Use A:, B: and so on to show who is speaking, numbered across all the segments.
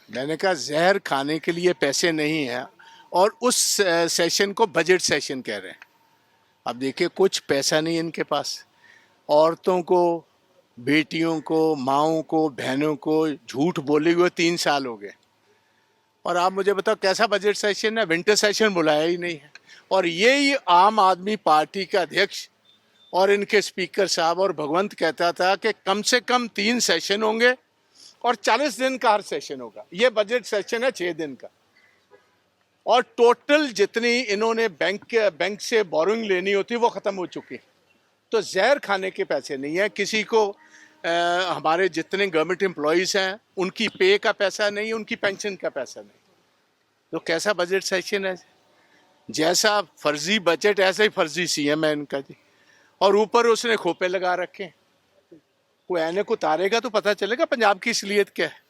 A: मैंने कहा जहर खाने के लिए पैसे नहीं है और उस सेशन को बजट सेशन कह रहे हैं। अब देखिए कुछ पैसा नहीं इनके पास। औरतों को, बेटियों को, माओं को, बहनों को झूठ बोले हुए 3 साल हो गए। और आप मुझे बताओ कैसा बजट सेशन है? विंटर सेशन बुलाया ही नहीं है। और यही आम आदमी पार्टी का अध्यक्ष और इनके स्पीकर साहब और भगवंत कहता था कि कम से कम 3 सेशन होंगे और 40 दिन का हर सेशन होगा। ये बजट सेशन है 6 दिन का। और टोटल जितनी इन्होंने बैंक से बोरिंग लेनी होती वो खत्म हो चुकी है। तो जहर खाने के पैसे नहीं है किसी को। हमारे जितने गवर्नमेंट एम्प्लॉयज़ हैं उनकी पे का पैसा नहीं, उनकी पेंशन का पैसा नहीं। तो कैसा बजट सेशन है? जैसा फर्जी बजट ऐसा ही फर्जी सीएम है इनका जी। और ऊपर उसने खोपे लगा रखे हैं। कोई ऐनक उतारेगा तो पता चलेगा पंजाब की असलियत क्या है।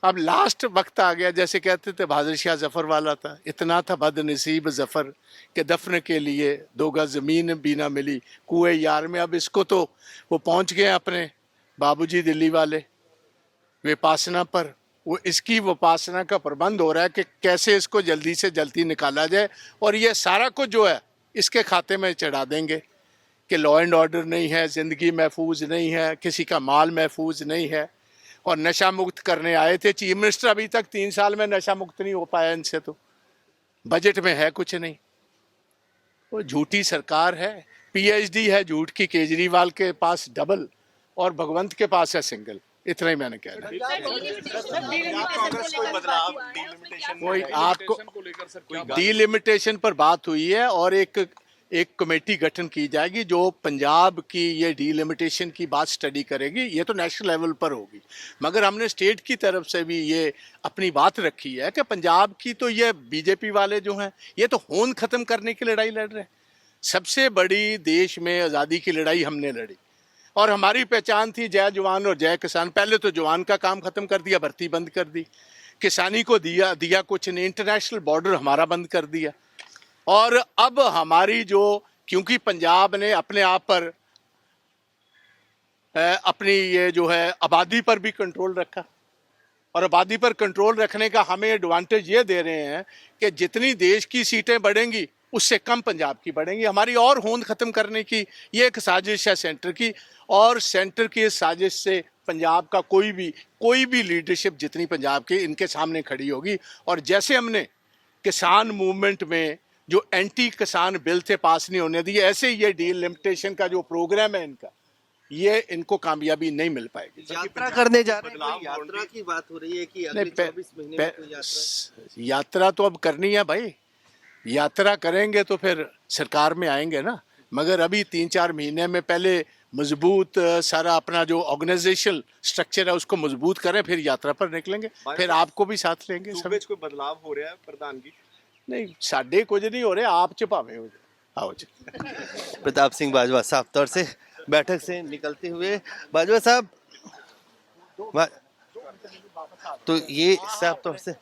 A: अब लास्ट वक्त आ गया, जैसे कहते थे बहादुर शाह जफर वाला था, इतना था बदनसीब जफर के दफन के लिए 2 गज जमीन भी ना मिली कुएं यार में। अब इसको तो वो पहुंच गए अपने बाबूजी दिल्ली वाले विपासना पर। वो इसकी विपासना का प्रबंध हो रहा है कि कैसे इसको जल्दी से जल्दी निकाला जाए और ये सारा कुछ जो है इसके खाते में चढ़ा देंगे कि लॉ एंड ऑर्डर नहीं है, ज़िंदगी महफूज नहीं है, किसी का माल महफूज नहीं है। और नशा मुक्त करने आए थे चीफ मिनिस्टर, अभी तक 3 साल में नशा मुक्त नहीं हो पाया इनसे। तो बजट में है कुछ नहीं। वो झूठी सरकार है, पीएचडी है झूठ की केजरीवाल के पास डबल और भगवंत के पास है सिंगल। इतना ही मैंने कह रहा। कोई आपको डीलिमिटेशन पर बात हुई है और एक कमेटी गठन की जाएगी जो पंजाब की ये डीलिमिटेशन की बात स्टडी करेगी। ये तो नेशनल लेवल पर होगी, मगर हमने स्टेट की तरफ से भी ये अपनी बात रखी है कि पंजाब की तो ये बीजेपी वाले जो हैं ये तो होंद खत्म करने की लड़ाई लड़ रहे हैं। सबसे बड़ी देश में आज़ादी की लड़ाई हमने लड़ी और हमारी पहचान थी जय जवान और जय किसान। पहले तो जवान का काम खत्म कर दिया, भर्ती बंद कर दी, किसानी को दिया कुछ नहीं, इंटरनेशनल बॉर्डर हमारा बंद कर दिया। और अब हमारी जो, क्योंकि पंजाब ने अपने आप पर अपनी ये जो है आबादी पर भी कंट्रोल रखा और आबादी पर कंट्रोल रखने का हमें एडवांटेज ये दे रहे हैं कि जितनी देश की सीटें बढ़ेंगी उससे कम पंजाब की बढ़ेंगी। हमारी और होंद खत्म करने की ये एक साजिश है सेंटर की, और सेंटर की इस साजिश से पंजाब का कोई भी लीडरशिप जितनी पंजाब की इनके सामने खड़ी होगी। और जैसे हमने किसान मूवमेंट में जो एंटी किसान बिल थे पास नहीं होने दिए, ऐसे ही ये डीलिमिटेशन का जो प्रोग्राम है इनका, ये इनको कामयाबी नहीं मिल पाएगी।
B: यात्रा करने जा रहे हैं, यात्रा की बात हो रही है कि अगले 24 महीने में कोई
A: यात्रा तो अब करनी है भाई। यात्रा करेंगे तो फिर सरकार में आएंगे ना, मगर अभी 3-4 महीने में पहले मजबूत सारा अपना जो ऑर्गेनाइजेशनल स्ट्रक्चर है उसको मजबूत करें, फिर यात्रा पर निकलेंगे, फिर आपको भी साथ लेंगे।
C: सूबे 'ਚ कोई बदलाव हो रहा है प्रधानगी?
A: नहीं, साढ़े कुछ नहीं हो रहे, आप च भावें हो जाए। आओ जी।
B: प्रताप सिंह बाजवा साफ तौर से बैठक से निकलते हुए, बाजवा साहब तो ये साफ तौर से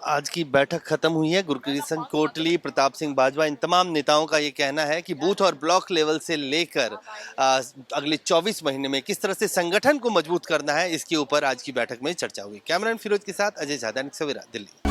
B: आज की बैठक खत्म हुई है। गुरकिशन कोटली, प्रताप सिंह बाजवा, इन तमाम नेताओं का ये कहना है कि बूथ और ब्लॉक लेवल से लेकर अगले 24 महीने में किस तरह से संगठन को मजबूत करना है, इसके ऊपर आज की बैठक में चर्चा हुई। कैमरामैन फिरोज के साथ अजय झादानी, सवेरा, दिल्ली।